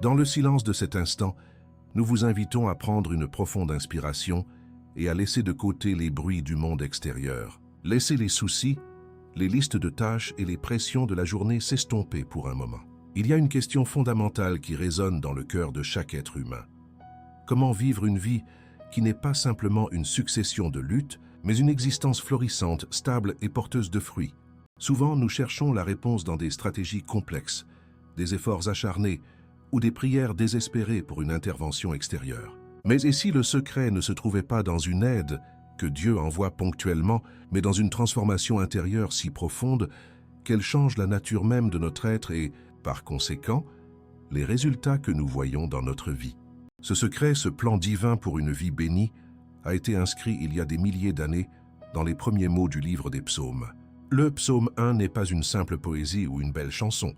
Dans le silence de cet instant, nous vous invitons à prendre une profonde inspiration et à laisser de côté les bruits du monde extérieur. Laissez les soucis, les listes de tâches et les pressions de la journée s'estomper pour un moment. Il y a une question fondamentale qui résonne dans le cœur de chaque être humain. Comment vivre une vie qui n'est pas simplement une succession de luttes, mais une existence florissante, stable et porteuse de fruits? Souvent, nous cherchons la réponse dans des stratégies complexes, des efforts acharnés ou des prières désespérées pour une intervention extérieure. Mais et si le secret ne se trouvait pas dans une aide que Dieu envoie ponctuellement, mais dans une transformation intérieure si profonde qu'elle change la nature même de notre être et, par conséquent, les résultats que nous voyons dans notre vie? Ce secret, ce plan divin pour une vie bénie, a été inscrit il y a des milliers d'années dans les premiers mots du livre des psaumes. Le psaume 1 n'est pas une simple poésie ou une belle chanson.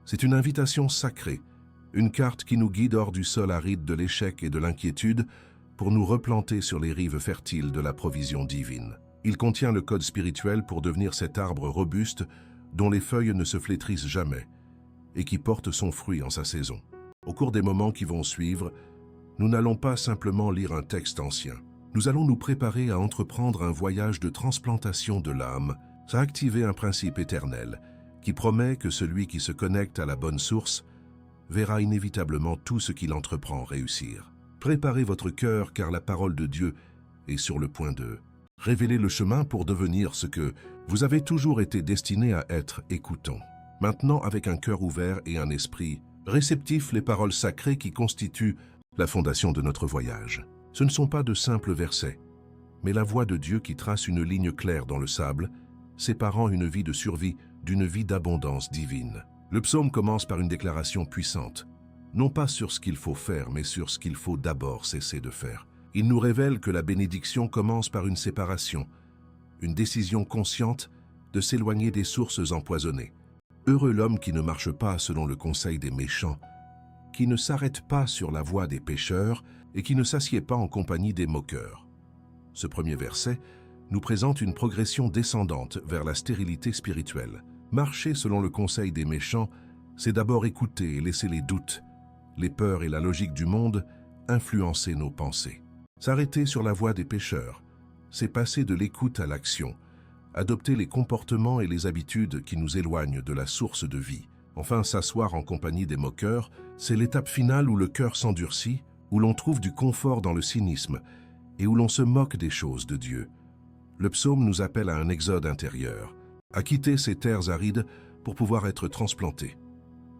C'est une invitation sacrée, une carte qui nous guide hors du sol aride de l'échec et de l'inquiétude pour nous replanter sur les rives fertiles de la provision divine. Il contient le code spirituel pour devenir cet arbre robuste dont les feuilles ne se flétrissent jamais et qui porte son fruit en sa saison. Au cours des moments qui vont suivre, nous n'allons pas simplement lire un texte ancien. Nous allons nous préparer à entreprendre un voyage de transplantation de l'âme, à activer un principe éternel qui promet que celui qui se connecte à la bonne source verra inévitablement tout ce qu'il entreprend réussir. Préparez votre cœur car la parole de Dieu est sur le point de révéler le chemin pour devenir ce que vous avez toujours été destiné à être. Écoutons maintenant avec un cœur ouvert et un esprit réceptif les paroles sacrées qui constituent la fondation de notre voyage. Ce ne sont pas de simples versets, mais la voix de Dieu qui trace une ligne claire dans le sable, séparant une vie de survie d'une vie d'abondance divine. Le psaume commence par une déclaration puissante, non pas sur ce qu'il faut faire, mais sur ce qu'il faut d'abord cesser de faire. Il nous révèle que la bénédiction commence par une séparation, une décision consciente de s'éloigner des sources empoisonnées. Heureux l'homme qui ne marche pas selon le conseil des méchants, qui ne s'arrête pas sur la voie des pécheurs et qui ne s'assied pas en compagnie des moqueurs. Ce premier verset nous présente une progression descendante vers la stérilité spirituelle. Marcher selon le conseil des méchants, c'est d'abord écouter et laisser les doutes, les peurs et la logique du monde influencer nos pensées. S'arrêter sur la voie des pécheurs, c'est passer de l'écoute à l'action, adopter les comportements et les habitudes qui nous éloignent de la source de vie. Enfin, s'asseoir en compagnie des moqueurs, c'est l'étape finale où le cœur s'endurcit, où l'on trouve du confort dans le cynisme et où l'on se moque des choses de Dieu. Le psaume nous appelle à un exode intérieur, à quitter ces terres arides pour pouvoir être transplantés.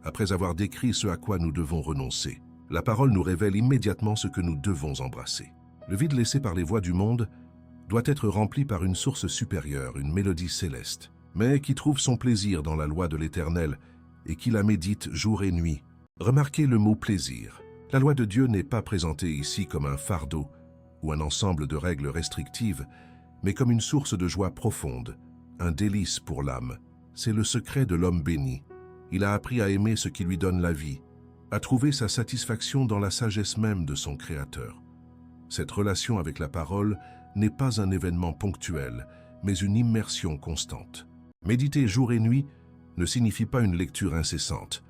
Après avoir décrit ce à quoi nous devons renoncer, la parole nous révèle immédiatement ce que nous devons embrasser. Le vide laissé par les voies du monde doit être rempli par une source supérieure, une mélodie céleste, mais qui trouve son plaisir dans la loi de l'Éternel et qui la médite jour et nuit. Remarquez le mot « plaisir ». La loi de Dieu n'est pas présentée ici comme un fardeau ou un ensemble de règles restrictives, mais comme une source de joie profonde, un délice pour l'âme. C'est le secret de l'homme béni. Il a appris à aimer ce qui lui donne la vie, à trouver sa satisfaction dans la sagesse même de son Créateur. Cette relation avec la parole n'est pas un événement ponctuel, mais une immersion constante. Méditer jour et nuit ne signifie pas une lecture incessante,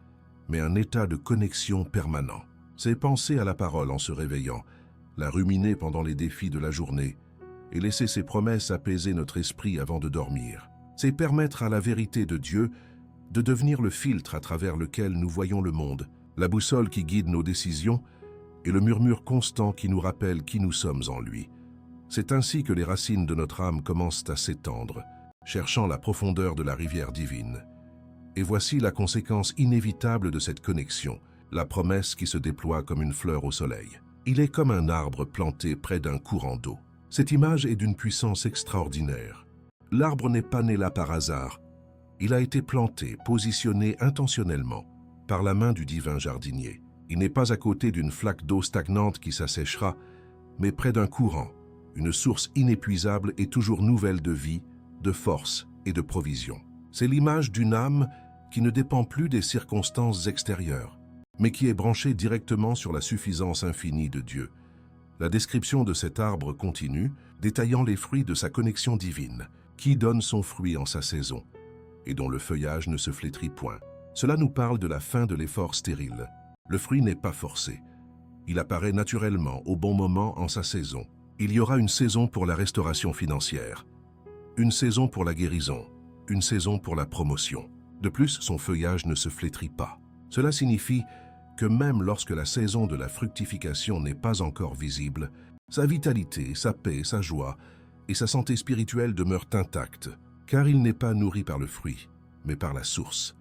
mais un état de connexion permanent. C'est penser à la parole en se réveillant, la ruminer pendant les défis de la journée et laisser ses promesses apaiser notre esprit avant de dormir. C'est permettre à la vérité de Dieu de devenir le filtre à travers lequel nous voyons le monde, la boussole qui guide nos décisions et le murmure constant qui nous rappelle qui nous sommes en lui. C'est ainsi que les racines de notre âme commencent à s'étendre, cherchant la profondeur de la rivière divine. Et voici la conséquence inévitable de cette connexion, la promesse qui se déploie comme une fleur au soleil. Il est comme un arbre planté près d'un courant d'eau. Cette image est d'une puissance extraordinaire. L'arbre n'est pas né là par hasard. Il a été planté, positionné intentionnellement, par la main du divin jardinier. Il n'est pas à côté d'une flaque d'eau stagnante qui s'asséchera, mais près d'un courant, une source inépuisable et toujours nouvelle de vie, de force et de provision. C'est l'image d'une âme qui ne dépend plus des circonstances extérieures, mais qui est branchée directement sur la suffisance infinie de Dieu. La description de cet arbre continue, détaillant les fruits de sa connexion divine, qui donne son fruit en sa saison, et dont le feuillage ne se flétrit point. Cela nous parle de la fin de l'effort stérile, Le fruit n'est pas forcé. Il apparaît naturellement, au bon moment, en sa saison. Il y aura une saison pour la restauration financière, une saison pour la guérison, une saison pour la promotion. De plus, son feuillage ne se flétrit pas. Cela signifie que même lorsque la saison de la fructification n'est pas encore visible, sa vitalité, sa paix, sa joie et sa santé spirituelle demeurent intactes, car il n'est pas nourri par le fruit, mais par la source.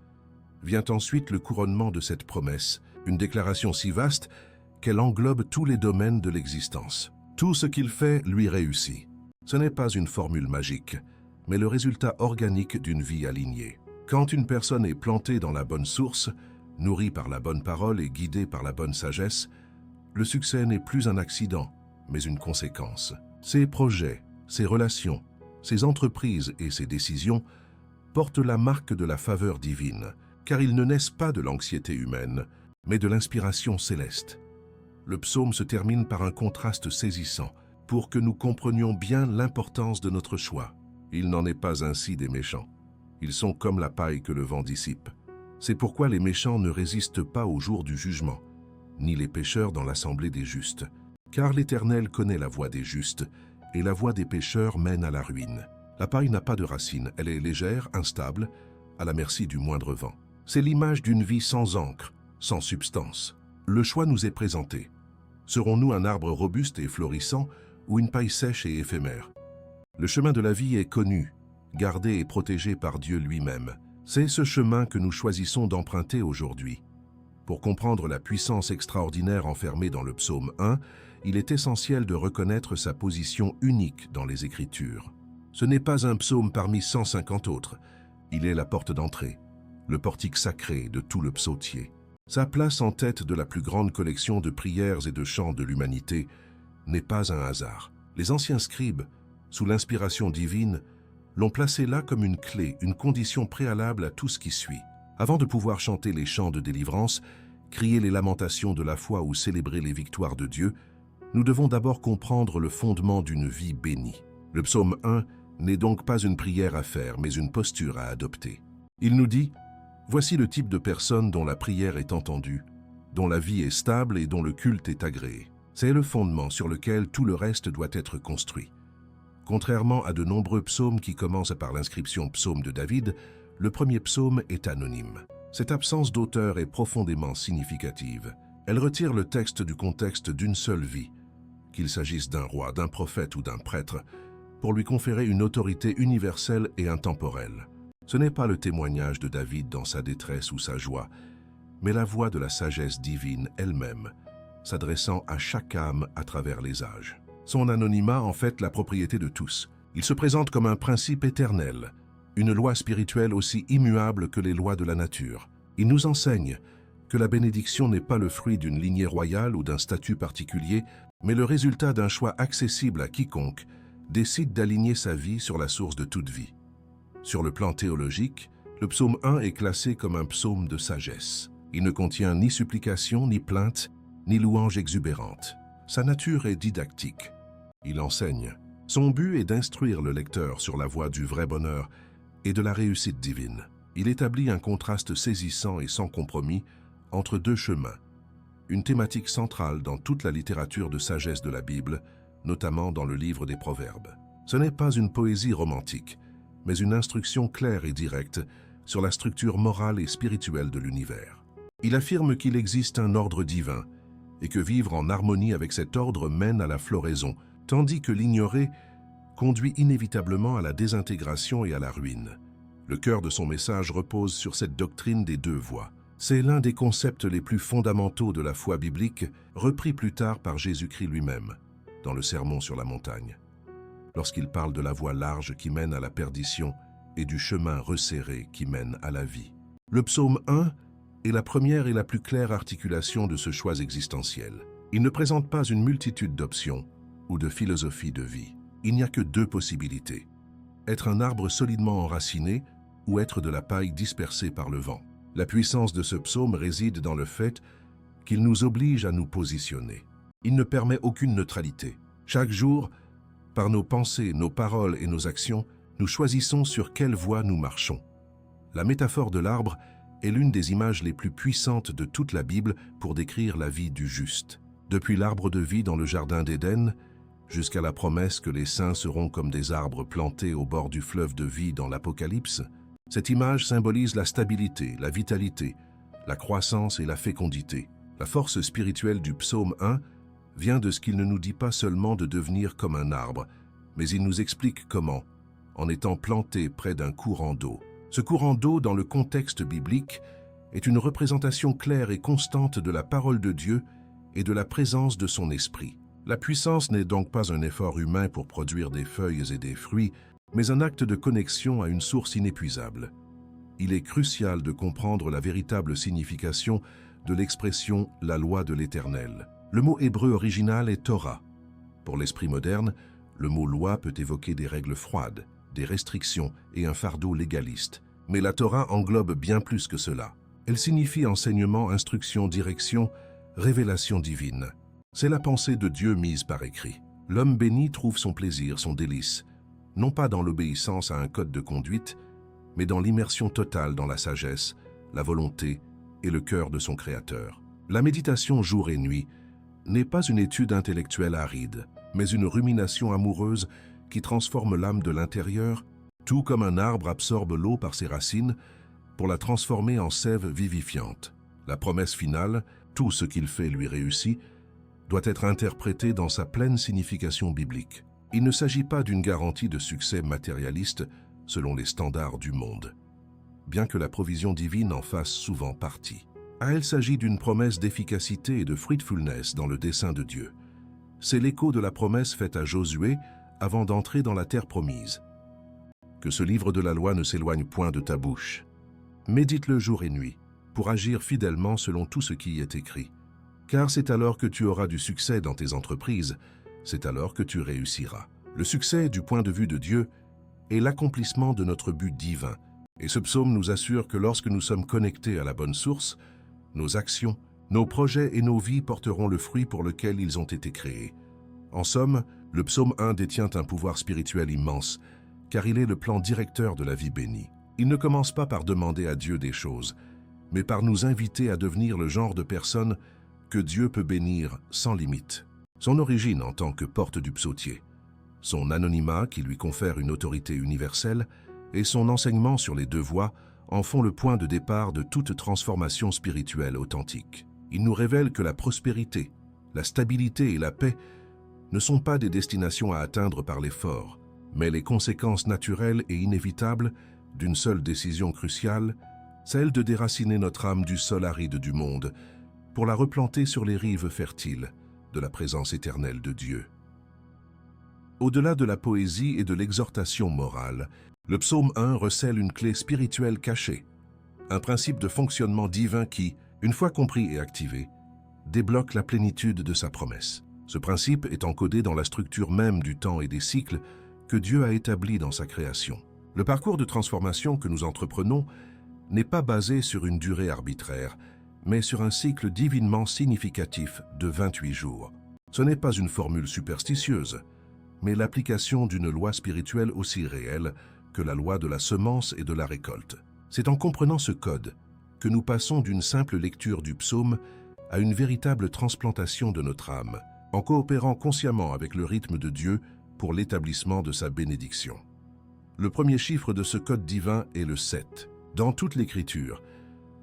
Vient ensuite le couronnement de cette promesse, une déclaration si vaste qu'elle englobe tous les domaines de l'existence. Tout ce qu'il fait lui réussit. Ce n'est pas une formule magique, mais le résultat organique d'une vie alignée. Quand une personne est plantée dans la bonne source, nourrie par la bonne parole et guidée par la bonne sagesse, le succès n'est plus un accident, mais une conséquence. Ses projets, ses relations, ses entreprises et ses décisions portent la marque de la faveur divine, car ils ne naissent pas de l'anxiété humaine, mais de l'inspiration céleste. Le psaume se termine par un contraste saisissant, pour que nous comprenions bien l'importance de notre choix. Il n'en est pas ainsi des méchants. Ils sont comme la paille que le vent dissipe. C'est pourquoi les méchants ne résistent pas au jour du jugement, ni les pécheurs dans l'assemblée des justes. Car l'Éternel connaît la voie des justes, et la voie des pécheurs mène à la ruine. La paille n'a pas de racines, elle est légère, instable, à la merci du moindre vent. C'est l'image d'une vie sans encre, sans substance. Le choix nous est présenté. Serons-nous un arbre robuste et florissant ou une paille sèche et éphémère? Le chemin de la vie est connu, gardé et protégé par Dieu lui-même. C'est ce chemin que nous choisissons d'emprunter aujourd'hui. Pour comprendre la puissance extraordinaire enfermée dans le psaume 1, il est essentiel de reconnaître sa position unique dans les Écritures. Ce n'est pas un psaume parmi 150 autres. Il est la porte d'entrée, le portique sacré de tout le psautier. Sa place en tête de la plus grande collection de prières et de chants de l'humanité n'est pas un hasard. Les anciens scribes, sous l'inspiration divine, l'ont placé là comme une clé, une condition préalable à tout ce qui suit. Avant de pouvoir chanter les chants de délivrance, crier les lamentations de la foi ou célébrer les victoires de Dieu, nous devons d'abord comprendre le fondement d'une vie bénie. Le psaume 1 n'est donc pas une prière à faire, mais une posture à adopter. Il nous dit « Voici le type de personne dont la prière est entendue, dont la vie est stable et dont le culte est agréé. » C'est le fondement sur lequel tout le reste doit être construit. Contrairement à de nombreux psaumes qui commencent par l'inscription psaume de David, le premier psaume est anonyme. Cette absence d'auteur est profondément significative. Elle retire le texte du contexte d'une seule vie, qu'il s'agisse d'un roi, d'un prophète ou d'un prêtre, pour lui conférer une autorité universelle et intemporelle. Ce n'est pas le témoignage de David dans sa détresse ou sa joie, mais la voix de la sagesse divine elle-même, s'adressant à chaque âme à travers les âges. Son anonymat en fait la propriété de tous. Il se présente comme un principe éternel, une loi spirituelle aussi immuable que les lois de la nature. Il nous enseigne que la bénédiction n'est pas le fruit d'une lignée royale ou d'un statut particulier, mais le résultat d'un choix accessible à quiconque décide d'aligner sa vie sur la source de toute vie. Sur le plan théologique, le psaume 1 est classé comme un psaume de sagesse. Il ne contient ni supplication, ni plainte, ni louange exubérante. Sa nature est didactique. Il enseigne. Son but est d'instruire le lecteur sur la voie du vrai bonheur et de la réussite divine. Il établit un contraste saisissant et sans compromis entre deux chemins, une thématique centrale dans toute la littérature de sagesse de la Bible, notamment dans le livre des Proverbes. Ce n'est pas une poésie romantique, mais une instruction claire et directe sur la structure morale et spirituelle de l'univers. Il affirme qu'il existe un ordre divin et que vivre en harmonie avec cet ordre mène à la floraison, tandis que l'ignorer conduit inévitablement à la désintégration et à la ruine. Le cœur de son message repose sur cette doctrine des deux voies. C'est l'un des concepts les plus fondamentaux de la foi biblique, repris plus tard par Jésus-Christ lui-même, dans le Sermon sur la montagne, lorsqu'il parle de la voie large qui mène à la perdition et du chemin resserré qui mène à la vie. Le psaume 1 est la première et la plus claire articulation de ce choix existentiel. Il ne présente pas une multitude d'options ou de philosophies de vie. Il n'y a que deux possibilités: être un arbre solidement enraciné ou être de la paille dispersée par le vent. La puissance de ce psaume réside dans le fait qu'il nous oblige à nous positionner. Il ne permet aucune neutralité. Chaque jour, par nos pensées, nos paroles et nos actions, nous choisissons sur quelle voie nous marchons. La métaphore de l'arbre est l'une des images les plus puissantes de toute la Bible pour décrire la vie du juste. Depuis l'arbre de vie dans le jardin d'Éden, jusqu'à la promesse que les saints seront comme des arbres plantés au bord du fleuve de vie dans l'Apocalypse, cette image symbolise la stabilité, la vitalité, la croissance et la fécondité. La force spirituelle du psaume 1 vient de ce qu'il ne nous dit pas seulement de devenir comme un arbre, mais il nous explique comment, en étant planté près d'un courant d'eau. Ce courant d'eau, dans le contexte biblique, est une représentation claire et constante de la parole de Dieu et de la présence de son esprit. La puissance n'est donc pas un effort humain pour produire des feuilles et des fruits, mais un acte de connexion à une source inépuisable. Il est crucial de comprendre la véritable signification de l'expression « la loi de l'Éternel ». Le mot hébreu original est Torah. Pour l'esprit moderne, le mot loi peut évoquer des règles froides, des restrictions et un fardeau légaliste. Mais la Torah englobe bien plus que cela. Elle signifie enseignement, instruction, direction, révélation divine. C'est la pensée de Dieu mise par écrit. L'homme béni trouve son plaisir, son délice, non pas dans l'obéissance à un code de conduite, mais dans l'immersion totale dans la sagesse, la volonté et le cœur de son Créateur. La méditation jour et nuit n'est pas une étude intellectuelle aride, mais une rumination amoureuse qui transforme l'âme de l'intérieur, tout comme un arbre absorbe l'eau par ses racines pour la transformer en sève vivifiante. La promesse finale, tout ce qu'il fait lui réussit, doit être interprétée dans sa pleine signification biblique. Il ne s'agit pas d'une garantie de succès matérialiste selon les standards du monde, bien que la provision divine en fasse souvent partie. Elle s'agit d'une promesse d'efficacité et de fruitfulness dans le dessein de Dieu. C'est l'écho de la promesse faite à Josué avant d'entrer dans la terre promise. Que ce livre de la loi ne s'éloigne point de ta bouche. Médite-le jour et nuit, pour agir fidèlement selon tout ce qui y est écrit. Car c'est alors que tu auras du succès dans tes entreprises, c'est alors que tu réussiras. Le succès, du point de vue de Dieu, est l'accomplissement de notre but divin. Et ce psaume nous assure que lorsque nous sommes connectés à la bonne source, nos actions, nos projets et nos vies porteront le fruit pour lequel ils ont été créés. En somme, le psaume 1 détient un pouvoir spirituel immense, car il est le plan directeur de la vie bénie. Il ne commence pas par demander à Dieu des choses, mais par nous inviter à devenir le genre de personne que Dieu peut bénir sans limite. Son origine en tant que porte du psautier, son anonymat qui lui confère une autorité universelle et son enseignement sur les deux voies en font le point de départ de toute transformation spirituelle authentique. Il nous révèle que la prospérité, la stabilité et la paix ne sont pas des destinations à atteindre par l'effort, mais les conséquences naturelles et inévitables d'une seule décision cruciale, celle de déraciner notre âme du sol aride du monde pour la replanter sur les rives fertiles de la présence éternelle de Dieu. Au-delà de la poésie et de l'exhortation morale, le psaume 1 recèle une clé spirituelle cachée, un principe de fonctionnement divin qui, une fois compris et activé, débloque la plénitude de sa promesse. Ce principe est encodé dans la structure même du temps et des cycles que Dieu a établi dans sa création. Le parcours de transformation que nous entreprenons n'est pas basé sur une durée arbitraire, mais sur un cycle divinement significatif de 28 jours. Ce n'est pas une formule superstitieuse, mais l'application d'une loi spirituelle aussi réelle que la loi de la semence et de la récolte. C'est en comprenant ce code que nous passons d'une simple lecture du psaume à une véritable transplantation de notre âme, en coopérant consciemment avec le rythme de Dieu pour l'établissement de sa bénédiction. Le premier chiffre de ce code divin est le 7. Dans toute l'Écriture,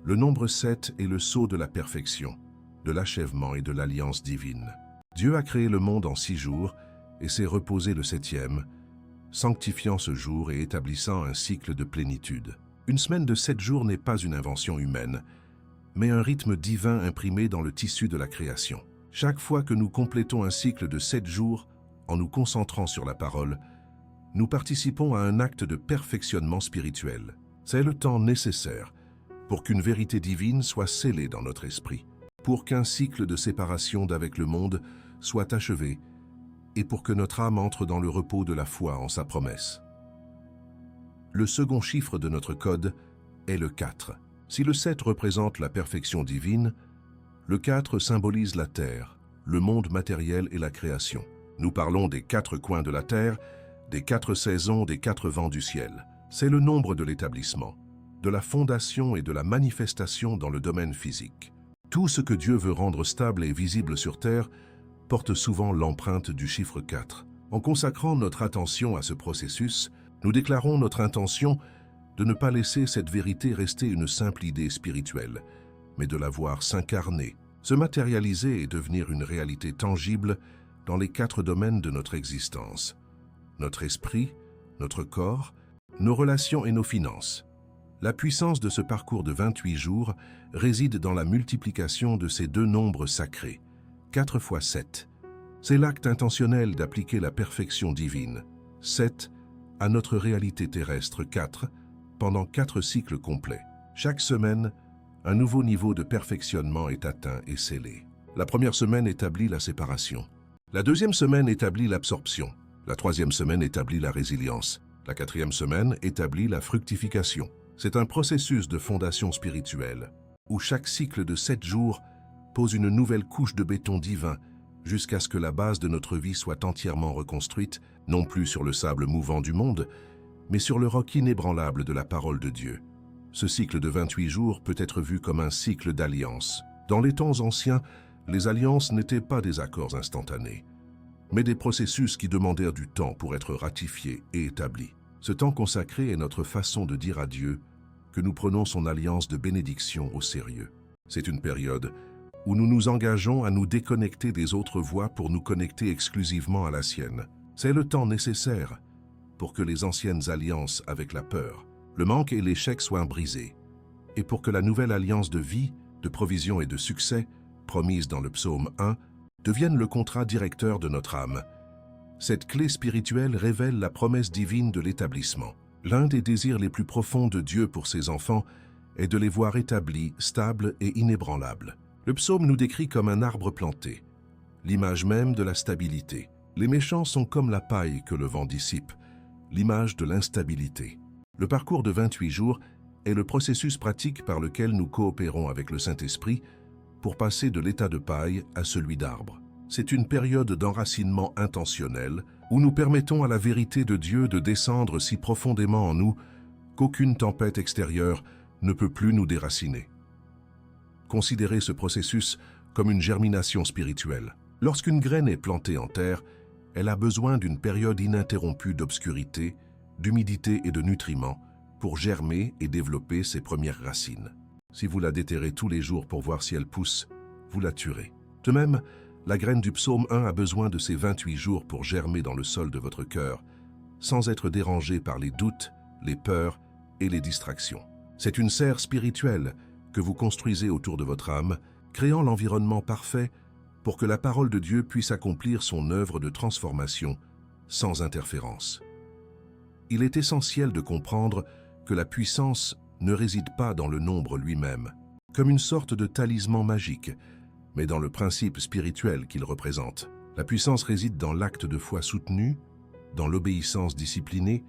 le nombre 7 est le sceau de la perfection, de l'achèvement et de l'alliance divine. Dieu a créé le monde en 6 jours et s'est reposé le 7e, sanctifiant ce jour et établissant un cycle de plénitude. Une semaine de 7 jours n'est pas une invention humaine, mais un rythme divin imprimé dans le tissu de la création. Chaque fois que nous complétons un cycle de 7 jours, en nous concentrant sur la parole, nous participons à un acte de perfectionnement spirituel. C'est le temps nécessaire pour qu'une vérité divine soit scellée dans notre esprit, pour qu'un cycle de séparation d'avec le monde soit achevé et pour que notre âme entre dans le repos de la foi en sa promesse. Le second chiffre de notre code est le 4. Si le 7 représente la perfection divine, le 4 symbolise la terre, le monde matériel et la création. Nous parlons des 4 coins de la terre, des 4 saisons, des 4 vents du ciel. C'est le nombre de l'établissement. de la fondation et de la manifestation dans le domaine physique. Tout ce que Dieu veut rendre stable et visible sur terre porte souvent l'empreinte du chiffre 4. En consacrant notre attention à ce processus, nous déclarons notre intention de ne pas laisser cette vérité rester une simple idée spirituelle, mais de la voir s'incarner, se matérialiser et devenir une réalité tangible dans les 4 domaines de notre existence: notre esprit, notre corps, nos relations et nos finances. La puissance de ce parcours de 28 jours réside dans la multiplication de ces 2 nombres sacrés, 4 fois 7. C'est l'acte intentionnel d'appliquer la perfection divine, 7, à notre réalité terrestre, 4, pendant 4 cycles complets. Chaque semaine, un nouveau niveau de perfectionnement est atteint et scellé. La première semaine établit la séparation. La deuxième semaine établit l'absorption. La troisième semaine établit la résilience. La quatrième semaine établit la fructification. C'est un processus de fondation spirituelle, où chaque cycle de 7 jours pose une nouvelle couche de béton divin jusqu'à ce que la base de notre vie soit entièrement reconstruite, non plus sur le sable mouvant du monde, mais sur le roc inébranlable de la parole de Dieu. Ce cycle de 28 jours peut être vu comme un cycle d'alliance. Dans les temps anciens, les alliances n'étaient pas des accords instantanés, mais des processus qui demandèrent du temps pour être ratifiés et établis. Ce temps consacré est notre façon de dire à Dieu que nous prenons son alliance de bénédiction au sérieux. C'est une période où nous nous engageons à nous déconnecter des autres voies pour nous connecter exclusivement à la sienne. C'est le temps nécessaire pour que les anciennes alliances avec la peur, le manque et l'échec soient brisés, et pour que la nouvelle alliance de vie, de provision et de succès, promise dans le psaume 1, devienne le contrat directeur de notre âme. Cette clé spirituelle révèle la promesse divine de l'établissement. L'un des désirs les plus profonds de Dieu pour ses enfants est de les voir établis, stables et inébranlables. Le psaume nous décrit comme un arbre planté, l'image même de la stabilité. Les méchants sont comme la paille que le vent dissipe, l'image de l'instabilité. Le parcours de 28 jours est le processus pratique par lequel nous coopérons avec le Saint-Esprit pour passer de l'état de paille à celui d'arbre. C'est une période d'enracinement intentionnel où nous permettons à la vérité de Dieu de descendre si profondément en nous qu'aucune tempête extérieure ne peut plus nous déraciner. Considérez ce processus comme une germination spirituelle. Lorsqu'une graine est plantée en terre, elle a besoin d'une période ininterrompue d'obscurité, d'humidité et de nutriments pour germer et développer ses premières racines. Si vous la déterrez tous les jours pour voir si elle pousse, vous la tuerez. De même, la graine du psaume 1 a besoin de ces 28 jours pour germer dans le sol de votre cœur, sans être dérangée par les doutes, les peurs et les distractions. C'est une serre spirituelle que vous construisez autour de votre âme, créant l'environnement parfait pour que la parole de Dieu puisse accomplir son œuvre de transformation sans interférence. Il est essentiel de comprendre que la puissance ne réside pas dans le nombre lui-même, comme une sorte de talisman magique, mais dans le principe spirituel qu'il représente. La puissance réside dans l'acte de foi soutenu, dans l'obéissance disciplinée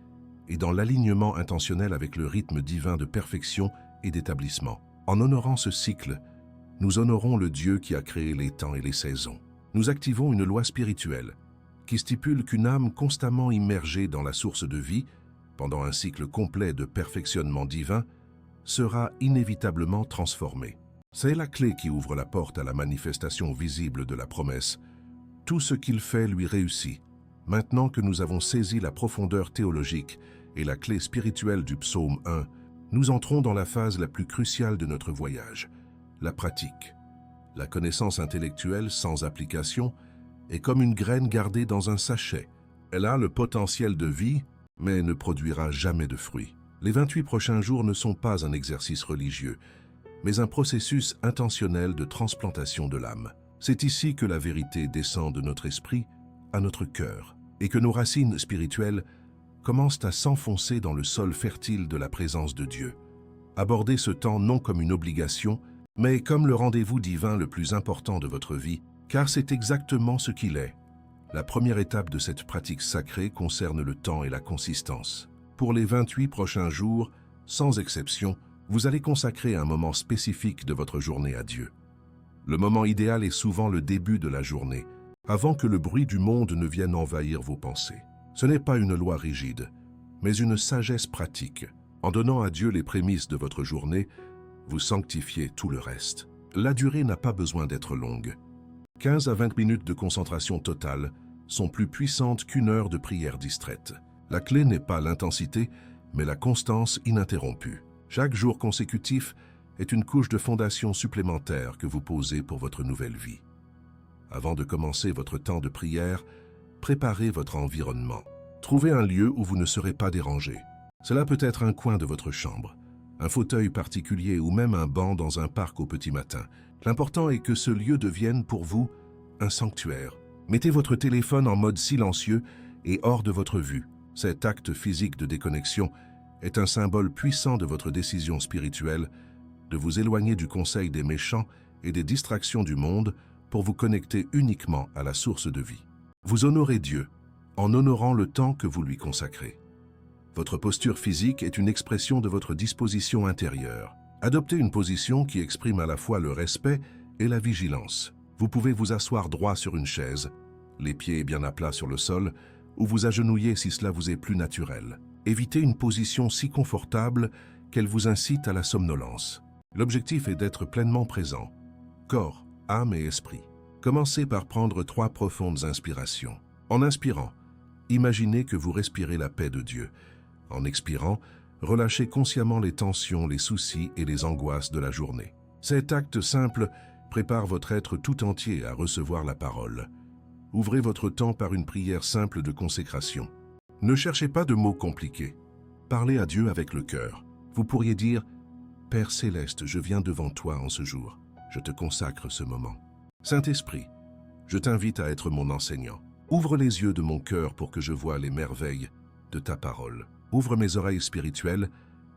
et dans l'alignement intentionnel avec le rythme divin de perfection et d'établissement. En honorant ce cycle, nous honorons le Dieu qui a créé les temps et les saisons. Nous activons une loi spirituelle qui stipule qu'une âme constamment immergée dans la source de vie, pendant un cycle complet de perfectionnement divin, sera inévitablement transformée. C'est la clé qui ouvre la porte à la manifestation visible de la promesse. Tout ce qu'il fait lui réussit. Maintenant que nous avons saisi la profondeur théologique et la clé spirituelle du psaume 1, nous entrons dans la phase la plus cruciale de notre voyage, la pratique. La connaissance intellectuelle sans application est comme une graine gardée dans un sachet. Elle a le potentiel de vie, mais ne produira jamais de fruits. Les 28 prochains jours ne sont pas un exercice religieux, mais un processus intentionnel de transplantation de l'âme. C'est ici que la vérité descend de notre esprit à notre cœur, et que nos racines spirituelles commencent à s'enfoncer dans le sol fertile de la présence de Dieu. Abordez ce temps non comme une obligation, mais comme le rendez-vous divin le plus important de votre vie, car c'est exactement ce qu'il est. La première étape de cette pratique sacrée concerne le temps et la consistance. Pour les 28 prochains jours, sans exception, vous allez consacrer un moment spécifique de votre journée à Dieu. Le moment idéal est souvent le début de la journée, avant que le bruit du monde ne vienne envahir vos pensées. Ce n'est pas une loi rigide, mais une sagesse pratique. En donnant à Dieu les prémices de votre journée, vous sanctifiez tout le reste. La durée n'a pas besoin d'être longue. 15 à 20 minutes de concentration totale sont plus puissantes qu'une heure de prière distraite. La clé n'est pas l'intensité, mais la constance ininterrompue. Chaque jour consécutif est une couche de fondation supplémentaire que vous posez pour votre nouvelle vie. Avant de commencer votre temps de prière, préparez votre environnement. Trouvez un lieu où vous ne serez pas dérangé. Cela peut être un coin de votre chambre, un fauteuil particulier ou même un banc dans un parc au petit matin. L'important est que ce lieu devienne pour vous un sanctuaire. Mettez votre téléphone en mode silencieux et hors de votre vue. Cet acte physique de déconnexion est un symbole puissant de votre décision spirituelle de vous éloigner du conseil des méchants et des distractions du monde pour vous connecter uniquement à la source de vie. Vous honorez Dieu en honorant le temps que vous lui consacrez. Votre posture physique est une expression de votre disposition intérieure. Adoptez une position qui exprime à la fois le respect et la vigilance. Vous pouvez vous asseoir droit sur une chaise, les pieds bien à plat sur le sol, ou vous agenouiller si cela vous est plus naturel. Évitez une position si confortable qu'elle vous incite à la somnolence. L'objectif est d'être pleinement présent, corps, âme et esprit. Commencez par prendre 3 profondes inspirations. En inspirant, imaginez que vous respirez la paix de Dieu. En expirant, relâchez consciemment les tensions, les soucis et les angoisses de la journée. Cet acte simple prépare votre être tout entier à recevoir la parole. Ouvrez votre temps par une prière simple de consécration. Ne cherchez pas de mots compliqués. Parlez à Dieu avec le cœur. Vous pourriez dire « Père céleste, je viens devant toi en ce jour. Je te consacre ce moment. Saint-Esprit, je t'invite à être mon enseignant. Ouvre les yeux de mon cœur pour que je voie les merveilles de ta parole. Ouvre mes oreilles spirituelles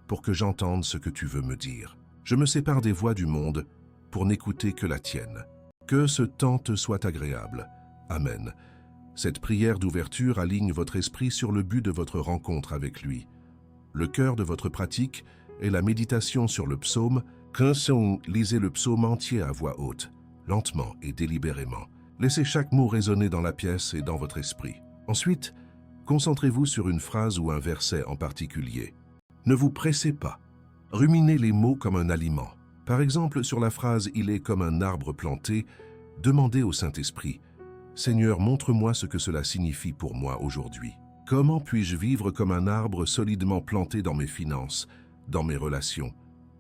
pour que j'entende ce que tu veux me dire. Je me sépare des voix du monde pour n'écouter que la tienne. Que ce temps te soit agréable. Amen. Cette prière d'ouverture aligne votre esprit sur le but de votre rencontre avec lui. Le cœur de votre pratique est la méditation sur le psaume. Lisez le psaume entier à voix haute, lentement et délibérément. Laissez chaque mot résonner dans la pièce et dans votre esprit. Ensuite, concentrez-vous sur une phrase ou un verset en particulier. Ne vous pressez pas. Ruminez les mots comme un aliment. Par exemple, sur la phrase « Il est comme un arbre planté », demandez au Saint-Esprit « Seigneur, montre-moi ce que cela signifie pour moi aujourd'hui. Comment puis-je vivre comme un arbre solidement planté dans mes finances, dans mes relations,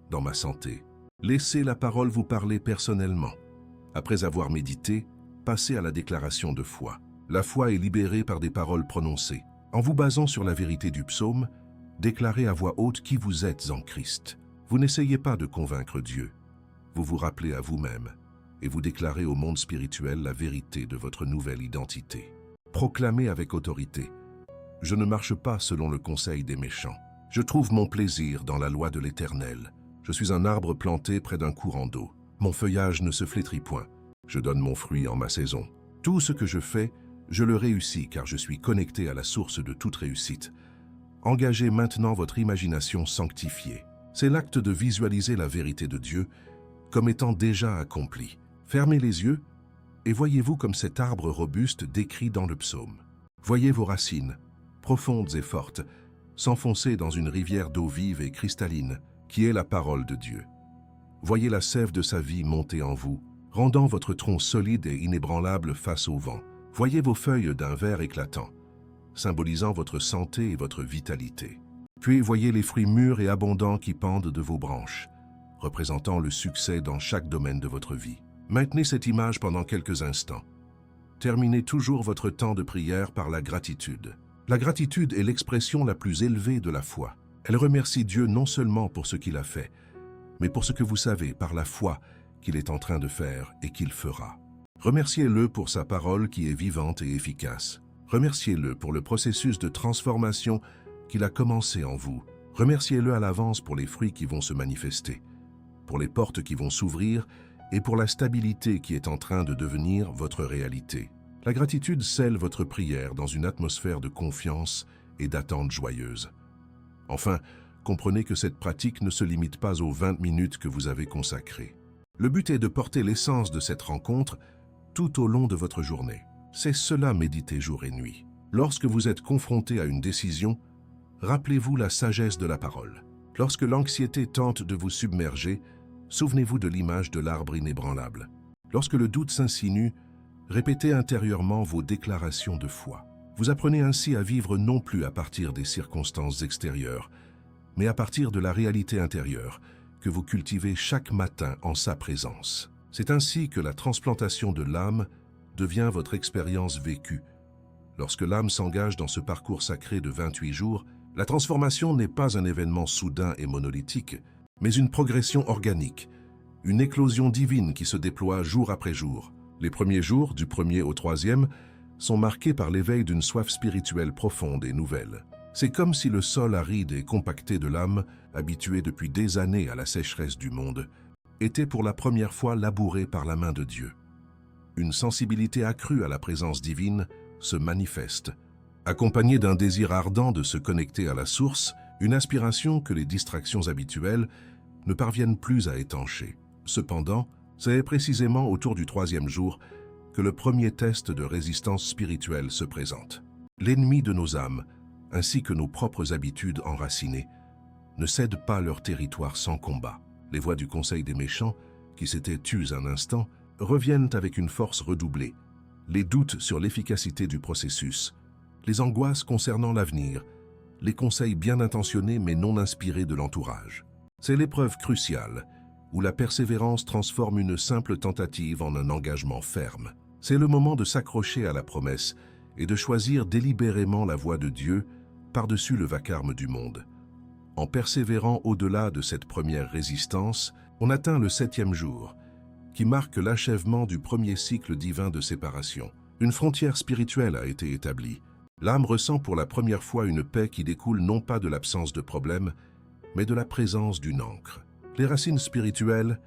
dans ma santé ?» Laissez la parole vous parler personnellement. Après avoir médité, passez à la déclaration de foi. La foi est libérée par des paroles prononcées. En vous basant sur la vérité du psaume, déclarez à voix haute qui vous êtes en Christ. Vous n'essayez pas de convaincre Dieu. Vous vous rappelez à vous-même et vous déclarez au monde spirituel la vérité de votre nouvelle identité. Proclamez avec autorité. Je ne marche pas selon le conseil des méchants. Je trouve mon plaisir dans la loi de l'Éternel. Je suis un arbre planté près d'un courant d'eau. Mon feuillage ne se flétrit point. Je donne mon fruit en ma saison. Tout ce que je fais, je le réussis car je suis connecté à la source de toute réussite. Engagez maintenant votre imagination sanctifiée. C'est l'acte de visualiser la vérité de Dieu comme étant déjà accomplie. Fermez les yeux et voyez-vous comme cet arbre robuste décrit dans le psaume. Voyez vos racines, profondes et fortes, s'enfoncer dans une rivière d'eau vive et cristalline, qui est la parole de Dieu. Voyez la sève de sa vie monter en vous, rendant votre tronc solide et inébranlable face au vent. Voyez vos feuilles d'un vert éclatant, symbolisant votre santé et votre vitalité. Puis voyez les fruits mûrs et abondants qui pendent de vos branches, représentant le succès dans chaque domaine de votre vie. Maintenez cette image pendant quelques instants. Terminez toujours votre temps de prière par la gratitude. La gratitude est l'expression la plus élevée de la foi. Elle remercie Dieu non seulement pour ce qu'il a fait, mais pour ce que vous savez par la foi qu'il est en train de faire et qu'il fera. Remerciez-le pour sa parole qui est vivante et efficace. Remerciez-le pour le processus de transformation qu'il a commencé en vous. Remerciez-le à l'avance pour les fruits qui vont se manifester, pour les portes qui vont s'ouvrir et pour la stabilité qui est en train de devenir votre réalité. La gratitude scelle votre prière dans une atmosphère de confiance et d'attente joyeuse. Enfin, comprenez que cette pratique ne se limite pas aux 20 minutes que vous avez consacrées. Le but est de porter l'essence de cette rencontre tout au long de votre journée. C'est cela méditer jour et nuit. Lorsque vous êtes confronté à une décision, rappelez-vous la sagesse de la parole. Lorsque l'anxiété tente de vous submerger, souvenez-vous de l'image de l'arbre inébranlable. Lorsque le doute s'insinue, répétez intérieurement vos déclarations de foi. Vous apprenez ainsi à vivre non plus à partir des circonstances extérieures, mais à partir de la réalité intérieure que vous cultivez chaque matin en sa présence. C'est ainsi que la transplantation de l'âme devient votre expérience vécue. Lorsque l'âme s'engage dans ce parcours sacré de 28 jours, la transformation n'est pas un événement soudain et monolithique, mais une progression organique, une éclosion divine qui se déploie jour après jour. Les premiers jours, du 1er au 3e, sont marqués par l'éveil d'une soif spirituelle profonde et nouvelle. C'est comme si le sol aride et compacté de l'âme, habitué depuis des années à la sécheresse du monde, était pour la première fois labouré par la main de Dieu. Une sensibilité accrue à la présence divine se manifeste, accompagnée d'un désir ardent de se connecter à la source, une aspiration que les distractions habituelles ne parviennent plus à étancher. Cependant, c'est précisément autour du 3e jour que le premier test de résistance spirituelle se présente. L'ennemi de nos âmes, ainsi que nos propres habitudes enracinées, ne cèdent pas leur territoire sans combat. Les voix du conseil des méchants, qui s'étaient tues un instant, reviennent avec une force redoublée. Les doutes sur l'efficacité du processus, les angoisses concernant l'avenir, les conseils bien intentionnés mais non inspirés de l'entourage. C'est l'épreuve cruciale, où la persévérance transforme une simple tentative en un engagement ferme. C'est le moment de s'accrocher à la promesse et de choisir délibérément la voie de Dieu par-dessus le vacarme du monde. En persévérant au-delà de cette première résistance, on atteint le 7e jour, qui marque l'achèvement du premier cycle divin de séparation. Une frontière spirituelle a été établie. L'âme ressent pour la première fois une paix qui découle non pas de l'absence de problème, mais de la présence d'une ancre. Les racines spirituelles,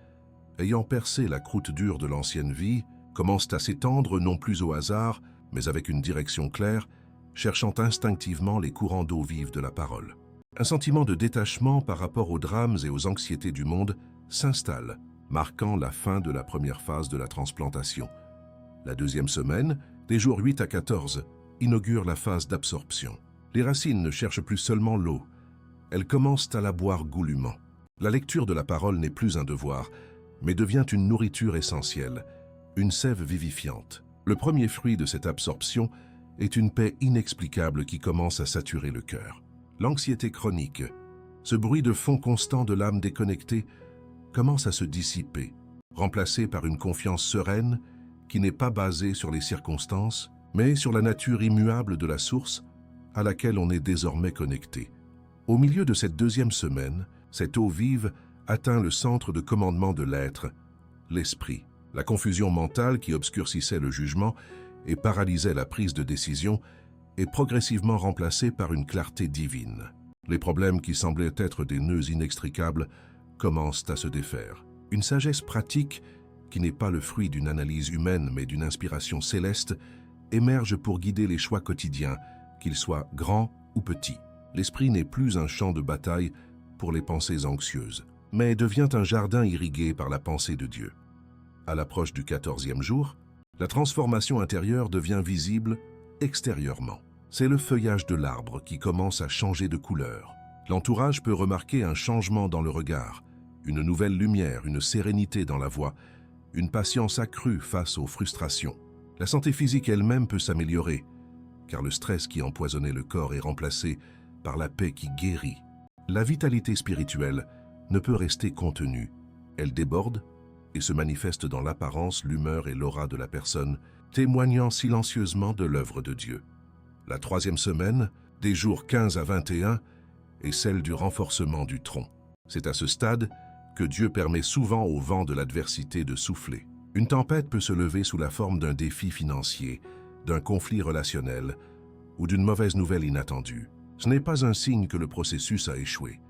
ayant percé la croûte dure de l'ancienne vie, commencent à s'étendre non plus au hasard, mais avec une direction claire, cherchant instinctivement les courants d'eau vive de la parole. Un sentiment de détachement par rapport aux drames et aux anxiétés du monde s'installe, marquant la fin de la première phase de la transplantation. La 2e semaine, des jours 8 à 14, inaugure la phase d'absorption. Les racines ne cherchent plus seulement l'eau, elles commencent à la boire goulûment. La lecture de la parole n'est plus un devoir, mais devient une nourriture essentielle, une sève vivifiante. Le premier fruit de cette absorption est une paix inexplicable qui commence à saturer le cœur. L'anxiété chronique, ce bruit de fond constant de l'âme déconnectée, commence à se dissiper, remplacé par une confiance sereine qui n'est pas basée sur les circonstances, mais sur la nature immuable de la source à laquelle on est désormais connecté. Au milieu de cette 2e semaine, cette eau vive atteint le centre de commandement de l'être, l'esprit. La confusion mentale qui obscurcissait le jugement et paralysait la prise de décision est progressivement remplacée par une clarté divine. Les problèmes qui semblaient être des nœuds inextricables commencent à se défaire. Une sagesse pratique, qui n'est pas le fruit d'une analyse humaine mais d'une inspiration céleste, émerge pour guider les choix quotidiens, qu'ils soient grands ou petits. L'esprit n'est plus un champ de bataille pour les pensées anxieuses, mais devient un jardin irrigué par la pensée de Dieu. À l'approche du 14e jour, la transformation intérieure devient visible extérieurement. C'est le feuillage de l'arbre qui commence à changer de couleur. L'entourage peut remarquer un changement dans le regard, une nouvelle lumière, une sérénité dans la voix, une patience accrue face aux frustrations. La santé physique elle-même peut s'améliorer, car le stress qui empoisonnait le corps est remplacé par la paix qui guérit. La vitalité spirituelle ne peut rester contenue. Elle déborde et se manifeste dans l'apparence, l'humeur et l'aura de la personne, témoignant silencieusement de l'œuvre de Dieu. La 3e semaine, des jours 15 à 21, est celle du renforcement du tronc. C'est à ce stade que Dieu permet souvent au vent de l'adversité de souffler. Une tempête peut se lever sous la forme d'un défi financier, d'un conflit relationnel ou d'une mauvaise nouvelle inattendue. Ce n'est pas un signe que le processus a échoué,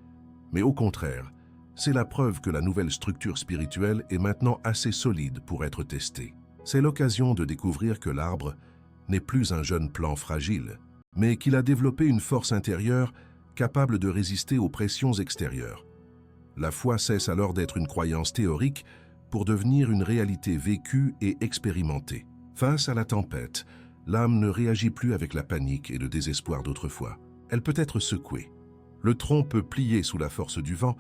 mais au contraire, c'est la preuve que la nouvelle structure spirituelle est maintenant assez solide pour être testée. C'est l'occasion de découvrir que l'arbre n'est plus un jeune plant fragile, mais qu'il a développé une force intérieure capable de résister aux pressions extérieures. La foi cesse alors d'être une croyance théorique pour devenir une réalité vécue et expérimentée. Face à la tempête, l'âme ne réagit plus avec la panique et le désespoir d'autrefois. Elle peut être secouée, Le tronc peut plier sous la force du vent,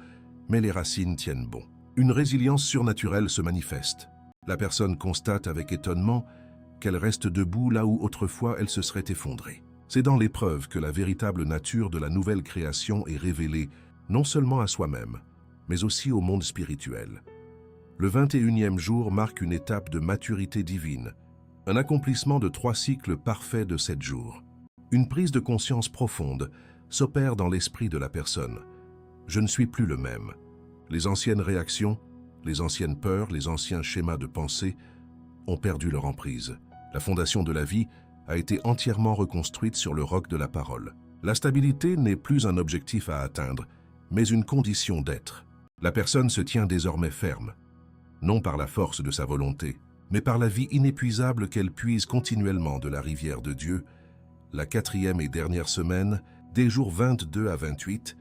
mais les racines tiennent bon. Une résilience surnaturelle se manifeste. La personne constate avec étonnement qu'elle reste debout là où autrefois elle se serait effondrée. C'est dans l'épreuve que la véritable nature de la nouvelle création est révélée, non seulement à soi-même, mais aussi au monde spirituel. Le 21e jour marque une étape de maturité divine, un accomplissement de 3 cycles parfaits de 7 jours. Une prise de conscience profonde s'opère dans l'esprit de la personne. Je ne suis plus le même. Les anciennes réactions, les anciennes peurs, les anciens schémas de pensée ont perdu leur emprise. La fondation de la vie a été entièrement reconstruite sur le roc de la parole. La stabilité n'est plus un objectif à atteindre, mais une condition d'être. La personne se tient désormais ferme, non par la force de sa volonté, mais par la vie inépuisable qu'elle puise continuellement de la rivière de Dieu. La 4e et dernière semaine, des jours 22 à 28,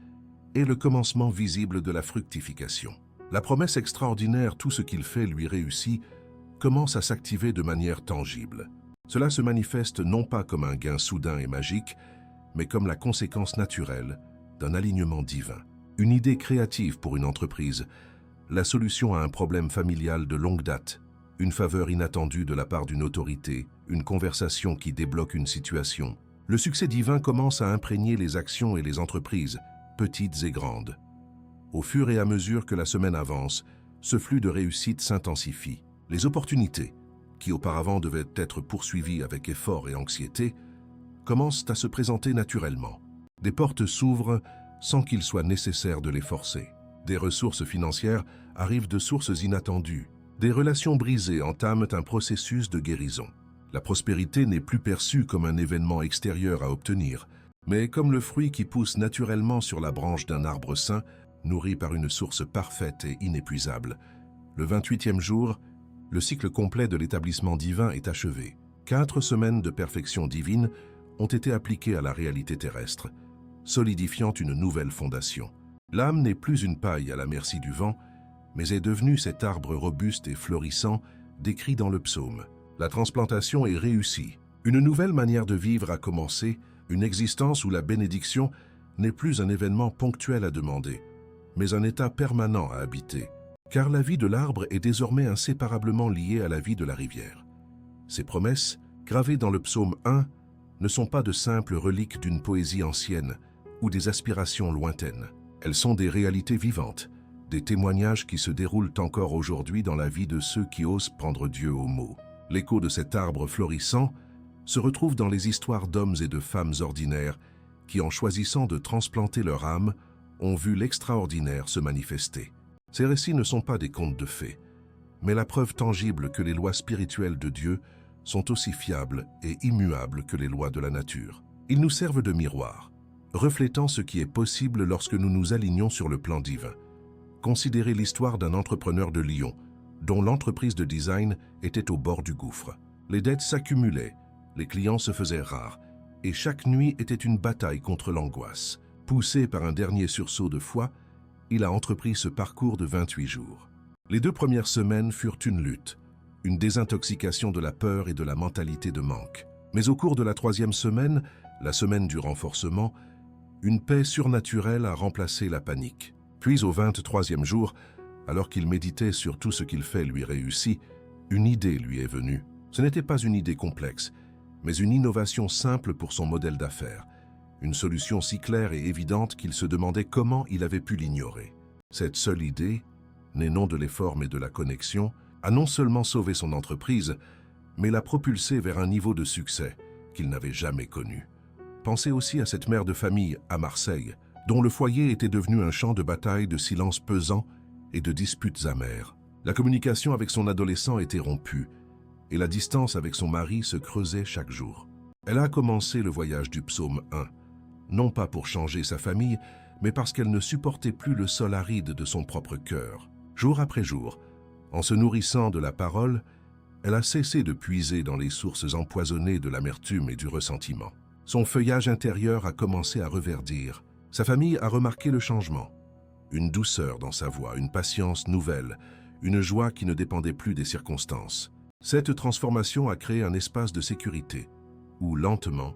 est le commencement visible de la fructification. La promesse extraordinaire « tout ce qu'il fait lui réussit » commence à s'activer de manière tangible. Cela se manifeste non pas comme un gain soudain et magique, mais comme la conséquence naturelle d'un alignement divin. Une idée créative pour une entreprise, la solution à un problème familial de longue date, une faveur inattendue de la part d'une autorité, une conversation qui débloque une situation. Le succès divin commence à imprégner les actions et les entreprises, petites et grandes. Au fur et à mesure que la semaine avance, ce flux de réussite s'intensifie. Les opportunités, qui auparavant devaient être poursuivies avec effort et anxiété, commencent à se présenter naturellement. Des portes s'ouvrent sans qu'il soit nécessaire de les forcer. Des ressources financières arrivent de sources inattendues. Des relations brisées entament un processus de guérison. La prospérité n'est plus perçue comme un événement extérieur à obtenir, mais comme le fruit qui pousse naturellement sur la branche d'un arbre sain, nourri par une source parfaite et inépuisable. Le 28e jour, le cycle complet de l'établissement divin est achevé. 4 semaines de perfection divine ont été appliquées à la réalité terrestre, solidifiant une nouvelle fondation. L'âme n'est plus une paille à la merci du vent, mais est devenue cet arbre robuste et florissant décrit dans le psaume. La transplantation est réussie. Une nouvelle manière de vivre a commencé, une existence où la bénédiction n'est plus un événement ponctuel à demander, mais un état permanent à habiter. Car la vie de l'arbre est désormais inséparablement liée à la vie de la rivière. Ces promesses, gravées dans le psaume 1, ne sont pas de simples reliques d'une poésie ancienne ou des aspirations lointaines. Elles sont des réalités vivantes, des témoignages qui se déroulent encore aujourd'hui dans la vie de ceux qui osent prendre Dieu au mot. L'écho de cet arbre florissant se retrouve dans les histoires d'hommes et de femmes ordinaires qui, en choisissant de transplanter leur âme, ont vu l'extraordinaire se manifester. Ces récits ne sont pas des contes de fées, mais la preuve tangible que les lois spirituelles de Dieu sont aussi fiables et immuables que les lois de la nature. Ils nous servent de miroir, reflétant ce qui est possible lorsque nous nous alignons sur le plan divin. Considérez l'histoire d'un entrepreneur de Lyon, dont l'entreprise de design était au bord du gouffre. Les dettes s'accumulaient, les clients se faisaient rares, et chaque nuit était une bataille contre l'angoisse. Poussé par un dernier sursaut de foi, il a entrepris ce parcours de 28 jours. Les 2 premières semaines furent une lutte, une désintoxication de la peur et de la mentalité de manque. Mais au cours de la 3e semaine, la semaine du renforcement, une paix surnaturelle a remplacé la panique. Puis au 23e jour, alors qu'il méditait sur tout ce qu'il fait lui réussit, une idée lui est venue. Ce n'était pas une idée complexe, mais une innovation simple pour son modèle d'affaires. Une solution si claire et évidente qu'il se demandait comment il avait pu l'ignorer. Cette seule idée, née non de l'effort mais de la connexion, a non seulement sauvé son entreprise, mais l'a propulsé vers un niveau de succès qu'il n'avait jamais connu. Pensez aussi à cette mère de famille à Marseille, dont le foyer était devenu un champ de bataille de silence pesant et de disputes amères. La communication avec son adolescent était rompue, et la distance avec son mari se creusait chaque jour. Elle a commencé le voyage du psaume 1, non pas pour changer sa famille, mais parce qu'elle ne supportait plus le sol aride de son propre cœur. Jour après jour, en se nourrissant de la parole, elle a cessé de puiser dans les sources empoisonnées de l'amertume et du ressentiment. Son feuillage intérieur a commencé à reverdir. Sa famille a remarqué le changement. Une douceur dans sa voix, une patience nouvelle, une joie qui ne dépendait plus des circonstances. Cette transformation a créé un espace de sécurité, où lentement,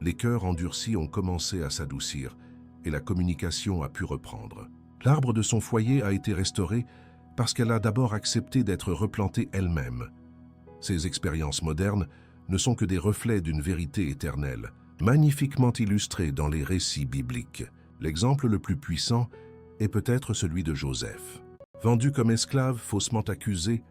les cœurs endurcis ont commencé à s'adoucir et la communication a pu reprendre. L'arbre de son foyer a été restauré parce qu'elle a d'abord accepté d'être replantée elle-même. Ces expériences modernes ne sont que des reflets d'une vérité éternelle, magnifiquement illustrée dans les récits bibliques. L'exemple le plus puissant est peut-être celui de Joseph. Vendu comme esclave, faussement accusé,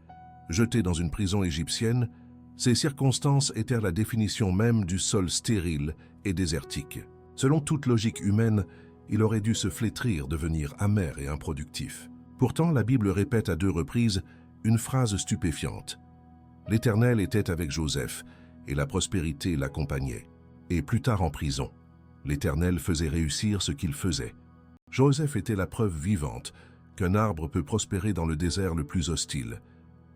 jeté dans une prison égyptienne, ces circonstances étaient la définition même du sol stérile et désertique. Selon toute logique humaine, il aurait dû se flétrir, devenir amer et improductif. Pourtant, la Bible répète à 2 reprises une phrase stupéfiante. L'Éternel était avec Joseph, et la prospérité l'accompagnait. Et plus tard en prison, l'Éternel faisait réussir ce qu'il faisait. Joseph était la preuve vivante qu'un arbre peut prospérer dans le désert le plus hostile,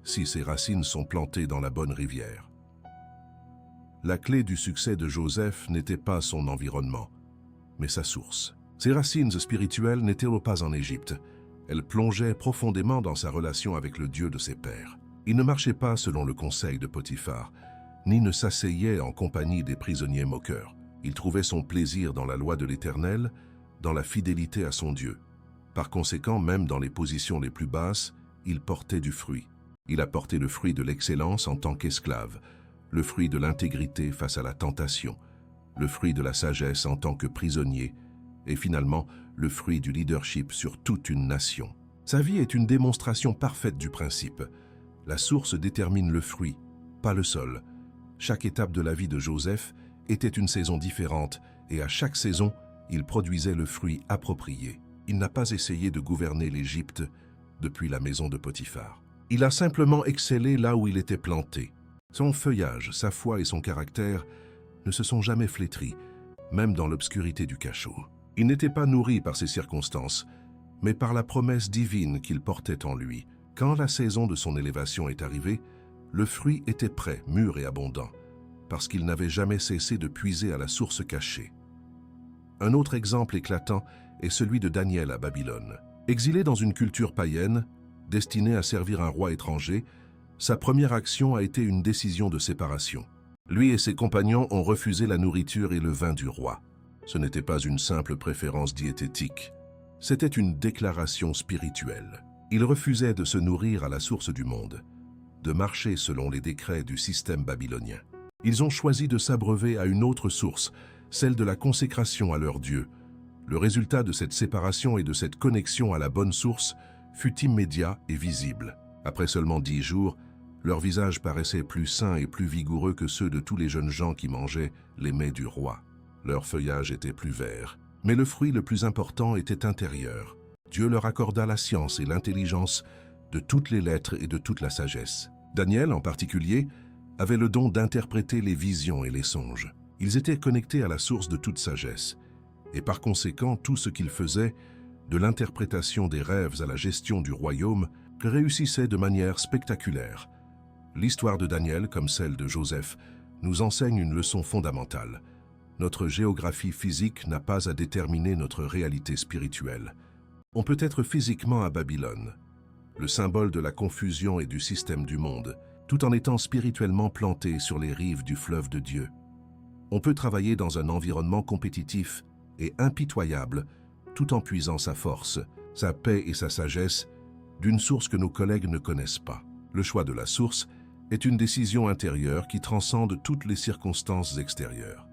si ses racines sont plantées dans la bonne rivière. La clé du succès de Joseph n'était pas son environnement, mais sa source. Ses racines spirituelles n'étaient pas en Égypte. Elles plongeaient profondément dans sa relation avec le Dieu de ses pères. Il ne marchait pas selon le conseil de Potiphar, ni ne s'asseyait en compagnie des prisonniers moqueurs. Il trouvait son plaisir dans la loi de l'Éternel, dans la fidélité à son Dieu. Par conséquent, même dans les positions les plus basses, il portait du fruit. Il a porté le fruit de l'excellence en tant qu'esclave, le fruit de l'intégrité face à la tentation, le fruit de la sagesse en tant que prisonnier, et finalement, le fruit du leadership sur toute une nation. Sa vie est une démonstration parfaite du principe. La source détermine le fruit, pas le sol. Chaque étape de la vie de Joseph était une saison différente, et à chaque saison, il produisait le fruit approprié. Il n'a pas essayé de gouverner l'Égypte depuis la maison de Potiphar. Il a simplement excellé là où il était planté. Son feuillage, sa foi et son caractère ne se sont jamais flétris, même dans l'obscurité du cachot. Il n'était pas nourri par ses circonstances, mais par la promesse divine qu'il portait en lui. Quand la saison de son élévation est arrivée, le fruit était prêt, mûr et abondant, parce qu'il n'avait jamais cessé de puiser à la source cachée. Un autre exemple éclatant est celui de Daniel à Babylone. Exilé dans une culture païenne, destiné à servir un roi étranger, sa première action a été une décision de séparation. Lui et ses compagnons ont refusé la nourriture et le vin du roi. Ce n'était pas une simple préférence diététique, c'était une déclaration spirituelle. Ils refusaient de se nourrir à la source du monde, de marcher selon les décrets du système babylonien. Ils ont choisi de s'abreuver à une autre source, celle de la consécration à leur Dieu. Le résultat de cette séparation et de cette connexion à la bonne source fut immédiat et visible. Après seulement 10 jours, leurs visages paraissaient plus sains et plus vigoureux que ceux de tous les jeunes gens qui mangeaient les mets du roi. Leur feuillage était plus vert, mais le fruit le plus important était intérieur. Dieu leur accorda la science et l'intelligence de toutes les lettres et de toute la sagesse. Daniel, en particulier, avait le don d'interpréter les visions et les songes. Ils étaient connectés à la source de toute sagesse, et par conséquent, tout ce qu'ils faisaient, de l'interprétation des rêves à la gestion du royaume, réussissait de manière spectaculaire. L'histoire de Daniel, comme celle de Joseph, nous enseigne une leçon fondamentale. Notre géographie physique n'a pas à déterminer notre réalité spirituelle. On peut être physiquement à Babylone, le symbole de la confusion et du système du monde, tout en étant spirituellement planté sur les rives du fleuve de Dieu. On peut travailler dans un environnement compétitif et impitoyable, tout en puisant sa force, sa paix et sa sagesse d'une source que nos collègues ne connaissent pas. Le choix de la source est une décision intérieure qui transcende toutes les circonstances extérieures.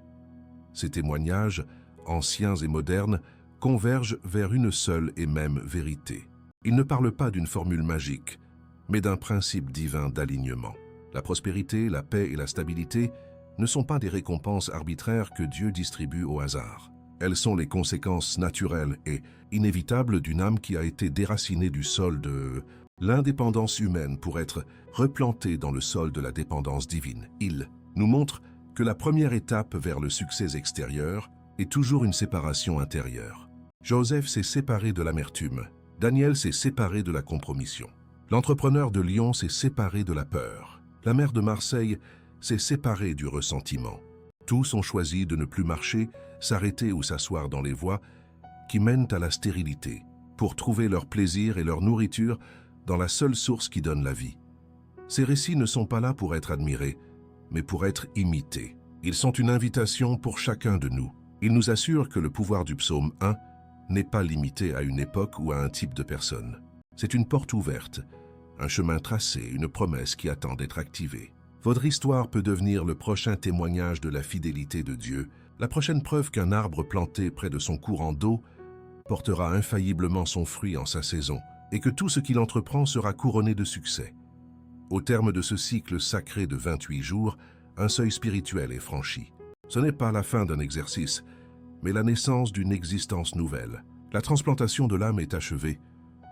Ces témoignages, anciens et modernes, convergent vers une seule et même vérité. Ils ne parlent pas d'une formule magique, mais d'un principe divin d'alignement. La prospérité, la paix et la stabilité ne sont pas des récompenses arbitraires que Dieu distribue au hasard. Elles sont les conséquences naturelles et inévitables d'une âme qui a été déracinée du sol de l'indépendance humaine pour être replantée dans le sol de la dépendance divine. Il nous montre que la première étape vers le succès extérieur est toujours une séparation intérieure. Joseph s'est séparé de l'amertume. Daniel s'est séparé de la compromission. L'entrepreneur de Lyon s'est séparé de la peur. La maire de Marseille s'est séparée du ressentiment. Tous ont choisi de ne plus marcher, s'arrêter ou s'asseoir dans les voies qui mènent à la stérilité, pour trouver leur plaisir et leur nourriture dans la seule source qui donne la vie. Ces récits ne sont pas là pour être admirés, mais pour être imités. Ils sont une invitation pour chacun de nous. Ils nous assurent que le pouvoir du psaume 1 n'est pas limitée à une époque ou à un type de personne. C'est une porte ouverte, un chemin tracé, une promesse qui attend d'être activée. Votre histoire peut devenir le prochain témoignage de la fidélité de Dieu, la prochaine preuve qu'un arbre planté près de son courant d'eau portera infailliblement son fruit en sa saison, et que tout ce qu'il entreprend sera couronné de succès. Au terme de ce cycle sacré de 28 jours, un seuil spirituel est franchi. Ce n'est pas la fin d'un exercice, mais la naissance d'une existence nouvelle. La transplantation de l'âme est achevée,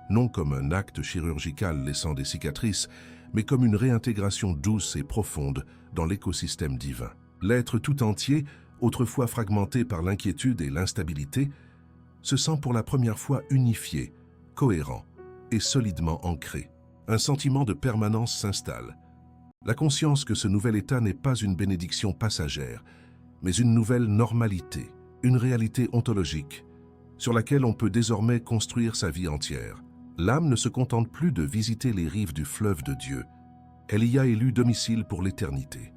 non comme un acte chirurgical laissant des cicatrices, mais comme une réintégration douce et profonde dans l'écosystème divin. L'être tout entier, autrefois fragmenté par l'inquiétude et l'instabilité, se sent pour la première fois unifié, cohérent et solidement ancré. Un sentiment de permanence s'installe. La conscience que ce nouvel état n'est pas une bénédiction passagère, mais une nouvelle normalité, une réalité ontologique, sur laquelle on peut désormais construire sa vie entière. L'âme ne se contente plus de visiter les rives du fleuve de Dieu. Elle y a élu domicile pour l'éternité.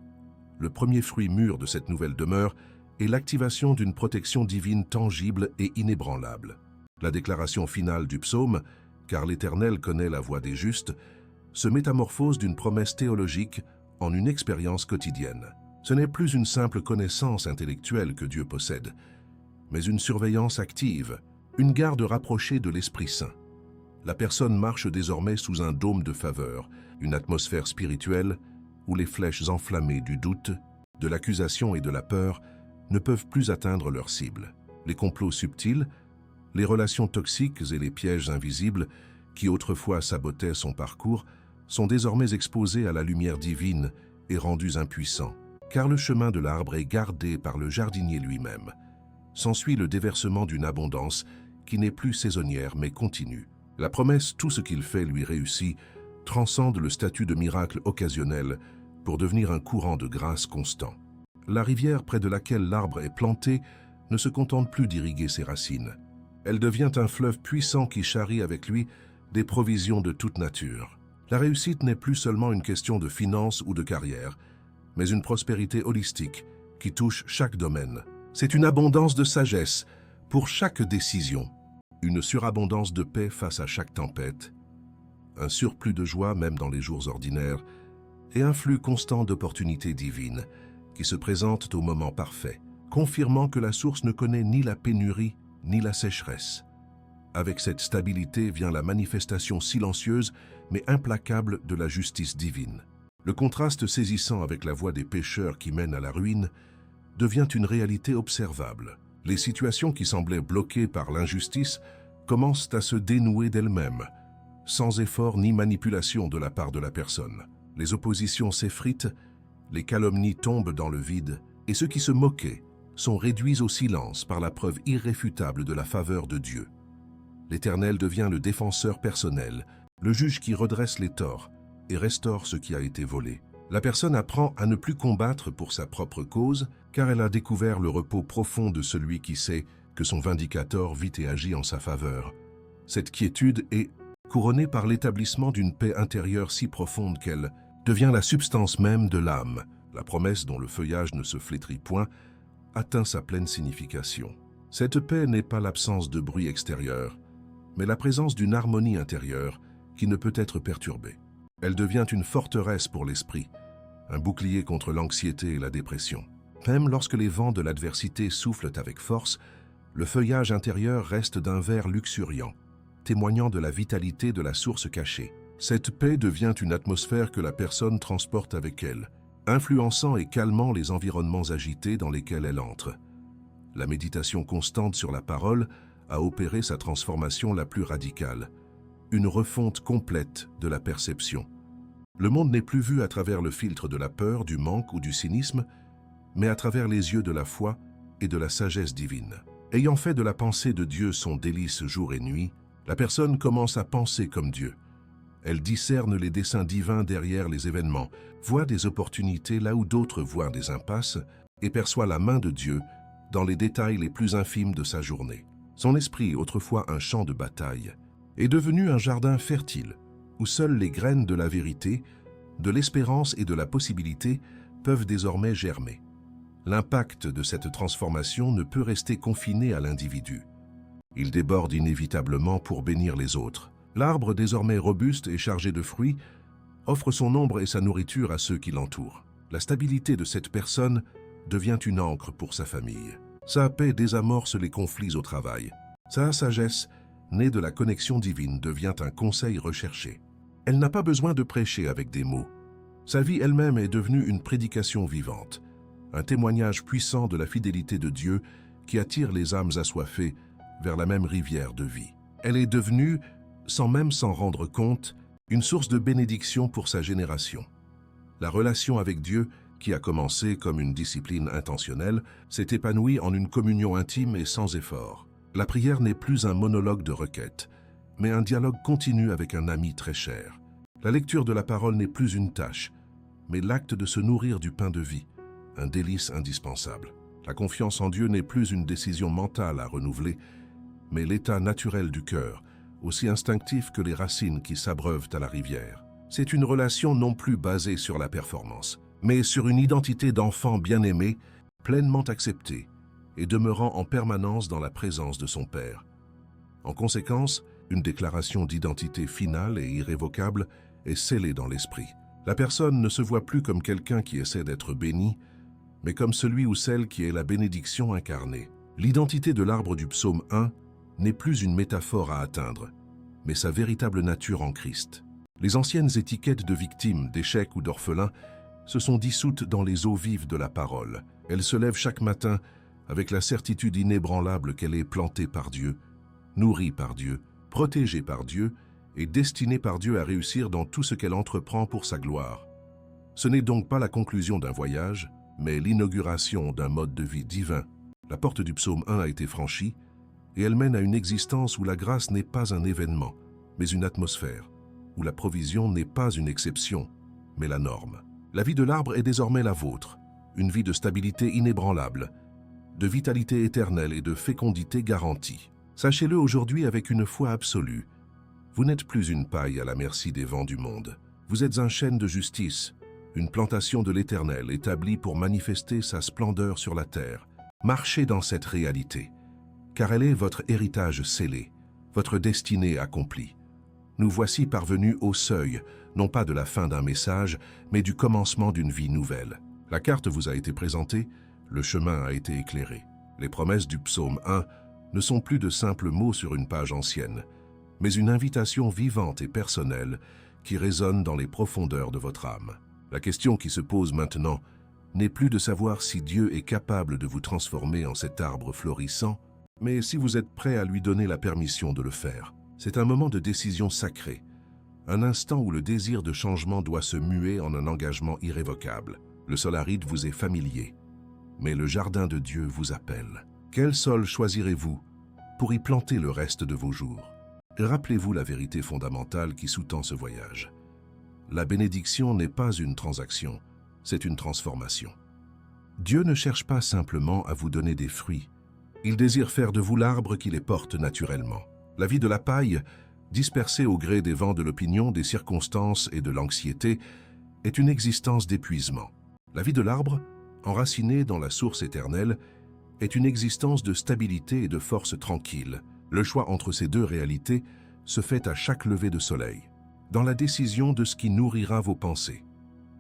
Le premier fruit mûr de cette nouvelle demeure est l'activation d'une protection divine tangible et inébranlable. La déclaration finale du psaume, car l'Éternel connaît la voie des justes, se métamorphose d'une promesse théologique en une expérience quotidienne. Ce n'est plus une simple connaissance intellectuelle que Dieu possède, mais une surveillance active, une garde rapprochée de l'Esprit Saint. La personne marche désormais sous un dôme de faveur, une atmosphère spirituelle où les flèches enflammées du doute, de l'accusation et de la peur ne peuvent plus atteindre leur cible. Les complots subtils, les relations toxiques et les pièges invisibles qui autrefois sabotaient son parcours sont désormais exposés à la lumière divine et rendus impuissants, car le chemin de l'arbre est gardé par le jardinier lui-même. S'ensuit le déversement d'une abondance qui n'est plus saisonnière mais continue. La promesse « tout ce qu'il fait lui réussit » transcende le statut de miracle occasionnel pour devenir un courant de grâce constant. La rivière près de laquelle l'arbre est planté ne se contente plus d'irriguer ses racines. Elle devient un fleuve puissant qui charrie avec lui des provisions de toute nature. La réussite n'est plus seulement une question de finances ou de carrière, mais une prospérité holistique qui touche chaque domaine. C'est une abondance de sagesse pour chaque décision, une surabondance de paix face à chaque tempête, un surplus de joie même dans les jours ordinaires, et un flux constant d'opportunités divines qui se présentent au moment parfait, confirmant que la source ne connaît ni la pénurie ni la sécheresse. Avec cette stabilité vient la manifestation silencieuse mais implacable de la justice divine. Le contraste saisissant avec la voie des pécheurs qui mène à la ruine devient une réalité observable. Les situations qui semblaient bloquées par l'injustice commencent à se dénouer d'elles-mêmes, sans effort ni manipulation de la part de la personne. Les oppositions s'effritent, les calomnies tombent dans le vide, et ceux qui se moquaient sont réduits au silence par la preuve irréfutable de la faveur de Dieu. L'Éternel devient le défenseur personnel, le juge qui redresse les torts et restaure ce qui a été volé. La personne apprend à ne plus combattre pour sa propre cause, car elle a découvert le repos profond de celui qui sait que son vindicateur vit et agit en sa faveur. Cette quiétude est couronnée par l'établissement d'une paix intérieure si profonde qu'elle devient la substance même de l'âme. La promesse dont le feuillage ne se flétrit point atteint sa pleine signification. Cette paix n'est pas l'absence de bruit extérieur, mais la présence d'une harmonie intérieure qui ne peut être perturbée. Elle devient une forteresse pour l'esprit, un bouclier contre l'anxiété et la dépression. Même lorsque les vents de l'adversité soufflent avec force, le feuillage intérieur reste d'un vert luxuriant, témoignant de la vitalité de la source cachée. Cette paix devient une atmosphère que la personne transporte avec elle, influençant et calmant les environnements agités dans lesquels elle entre. La méditation constante sur la parole a opéré sa transformation la plus radicale, une refonte complète de la perception. Le monde n'est plus vu à travers le filtre de la peur, du manque ou du cynisme, mais à travers les yeux de la foi et de la sagesse divine. Ayant fait de la pensée de Dieu son délice jour et nuit, la personne commence à penser comme Dieu. Elle discerne les desseins divins derrière les événements, voit des opportunités là où d'autres voient des impasses et perçoit la main de Dieu dans les détails les plus infimes de sa journée. Son esprit, autrefois un champ de bataille, est devenu un jardin fertile où seules les graines de la vérité, de l'espérance et de la possibilité peuvent désormais germer. L'impact de cette transformation ne peut rester confiné à l'individu. Il déborde inévitablement pour bénir les autres. L'arbre, désormais robuste et chargé de fruits, offre son ombre et sa nourriture à ceux qui l'entourent. La stabilité de cette personne devient une ancre pour sa famille. Sa paix désamorce les conflits au travail. Sa sagesse, née de la connexion divine, devient un conseil recherché. Elle n'a pas besoin de prêcher avec des mots. Sa vie elle-même est devenue une prédication vivante, un témoignage puissant de la fidélité de Dieu qui attire les âmes assoiffées vers la même rivière de vie. Elle est devenue, sans même s'en rendre compte, une source de bénédiction pour sa génération. La relation avec Dieu, qui a commencé comme une discipline intentionnelle, s'est épanouie en une communion intime et sans effort. La prière n'est plus un monologue de requête, mais un dialogue continu avec un ami très cher. La lecture de la parole n'est plus une tâche, mais l'acte de se nourrir du pain de vie, un délice indispensable. La confiance en Dieu n'est plus une décision mentale à renouveler, mais l'état naturel du cœur, aussi instinctif que les racines qui s'abreuvent à la rivière. C'est une relation non plus basée sur la performance, mais sur une identité d'enfant bien-aimé, pleinement accepté et demeurant en permanence dans la présence de son Père. En conséquence, une déclaration d'identité finale et irrévocable est scellée dans l'esprit. La personne ne se voit plus comme quelqu'un qui essaie d'être béni, mais comme celui ou celle qui est la bénédiction incarnée. L'identité de l'arbre du psaume 1 n'est plus une métaphore à atteindre, mais sa véritable nature en Christ. Les anciennes étiquettes de victimes, d'échecs ou d'orphelins se sont dissoutes dans les eaux vives de la parole. Elle se lève chaque matin avec la certitude inébranlable qu'elle est plantée par Dieu, nourrie par Dieu, protégée par Dieu et destinée par Dieu à réussir dans tout ce qu'elle entreprend pour sa gloire. Ce n'est donc pas la conclusion d'un voyage, mais l'inauguration d'un mode de vie divin. La porte du psaume 1 a été franchie et elle mène à une existence où la grâce n'est pas un événement, mais une atmosphère, où la provision n'est pas une exception, mais la norme. La vie de l'arbre est désormais la vôtre, une vie de stabilité inébranlable, de vitalité éternelle et de fécondité garantie. Sachez-le aujourd'hui avec une foi absolue. Vous n'êtes plus une paille à la merci des vents du monde. Vous êtes un chêne de justice, une plantation de l'Éternel établie pour manifester sa splendeur sur la terre. Marchez dans cette réalité, car elle est votre héritage scellé, votre destinée accomplie. Nous voici parvenus au seuil, non pas de la fin d'un message, mais du commencement d'une vie nouvelle. La carte vous a été présentée, le chemin a été éclairé. Les promesses du psaume 1 ne sont plus de simples mots sur une page ancienne, mais une invitation vivante et personnelle qui résonne dans les profondeurs de votre âme. La question qui se pose maintenant n'est plus de savoir si Dieu est capable de vous transformer en cet arbre florissant, mais si vous êtes prêt à lui donner la permission de le faire. C'est un moment de décision sacrée, un instant où le désir de changement doit se muer en un engagement irrévocable. Le sol aride vous est familier, mais le jardin de Dieu vous appelle. Quel sol choisirez-vous pour y planter le reste de vos jours? Rappelez-vous la vérité fondamentale qui sous-tend ce voyage. La bénédiction n'est pas une transaction, c'est une transformation. Dieu ne cherche pas simplement à vous donner des fruits. Il désire faire de vous l'arbre qui les porte naturellement. La vie de la paille, dispersée au gré des vents de l'opinion, des circonstances et de l'anxiété, est une existence d'épuisement. La vie de l'arbre, enraciné dans la source éternelle, est une existence de stabilité et de force tranquille. Le choix entre ces deux réalités se fait à chaque lever de soleil, dans la décision de ce qui nourrira vos pensées,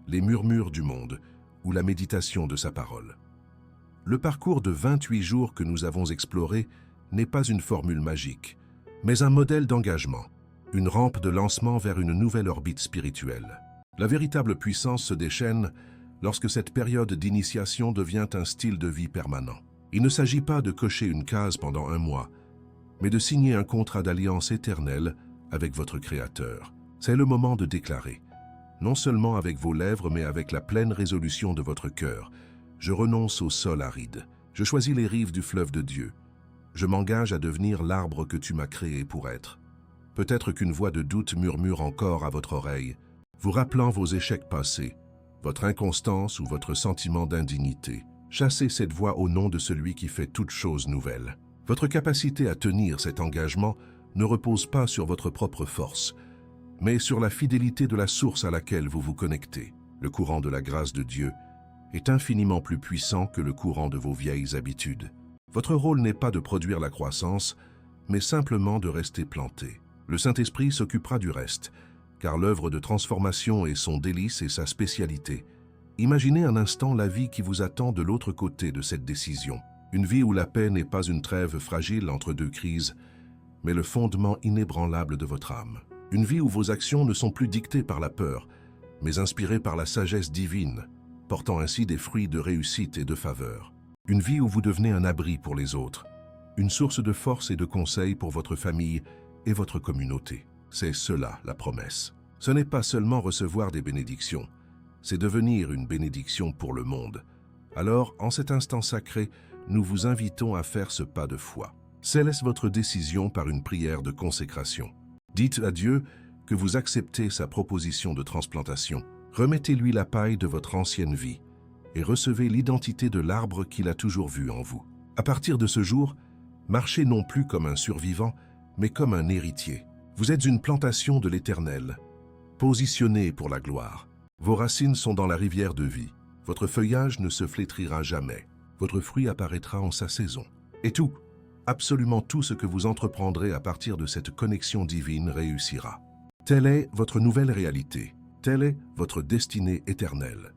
les murmures du monde ou la méditation de sa parole. Le parcours de 28 jours que nous avons exploré n'est pas une formule magique, mais un modèle d'engagement, une rampe de lancement vers une nouvelle orbite spirituelle. La véritable puissance se déchaîne lorsque cette période d'initiation devient un style de vie permanent. Il ne s'agit pas de cocher une case pendant un mois, mais de signer un contrat d'alliance éternelle avec votre Créateur. C'est le moment de déclarer, non seulement avec vos lèvres, mais avec la pleine résolution de votre cœur. Je renonce au sol aride. Je choisis les rives du fleuve de Dieu. Je m'engage à devenir l'arbre que tu m'as créé pour être. Peut-être qu'une voix de doute murmure encore à votre oreille, vous rappelant vos échecs passés, votre inconstance ou votre sentiment d'indignité. Chassez cette voix au nom de celui qui fait toutes choses nouvelles. Votre capacité à tenir cet engagement ne repose pas sur votre propre force, mais sur la fidélité de la source à laquelle vous vous connectez. Le courant de la grâce de Dieu est infiniment plus puissant que le courant de vos vieilles habitudes. Votre rôle n'est pas de produire la croissance, mais simplement de rester planté. Le Saint-Esprit s'occupera du reste, car l'œuvre de transformation est son délice et sa spécialité. Imaginez un instant la vie qui vous attend de l'autre côté de cette décision. Une vie où la paix n'est pas une trêve fragile entre deux crises, mais le fondement inébranlable de votre âme. Une vie où vos actions ne sont plus dictées par la peur, mais inspirées par la sagesse divine, portant ainsi des fruits de réussite et de faveur. Une vie où vous devenez un abri pour les autres, une source de force et de conseil pour votre famille et votre communauté. C'est cela la promesse. Ce n'est pas seulement recevoir des bénédictions, c'est devenir une bénédiction pour le monde. Alors, en cet instant sacré, nous vous invitons à faire ce pas de foi. Scellez votre décision par une prière de consécration. Dites à Dieu que vous acceptez sa proposition de transplantation. Remettez-lui la paille de votre ancienne vie et recevez l'identité de l'arbre qu'il a toujours vu en vous. À partir de ce jour, marchez non plus comme un survivant, mais comme un héritier. Vous êtes une plantation de l'Éternel, positionnée pour la gloire. Vos racines sont dans la rivière de vie. Votre feuillage ne se flétrira jamais. Votre fruit apparaîtra en sa saison. Et tout, absolument tout ce que vous entreprendrez à partir de cette connexion divine réussira. Telle est votre nouvelle réalité. Telle est votre destinée éternelle.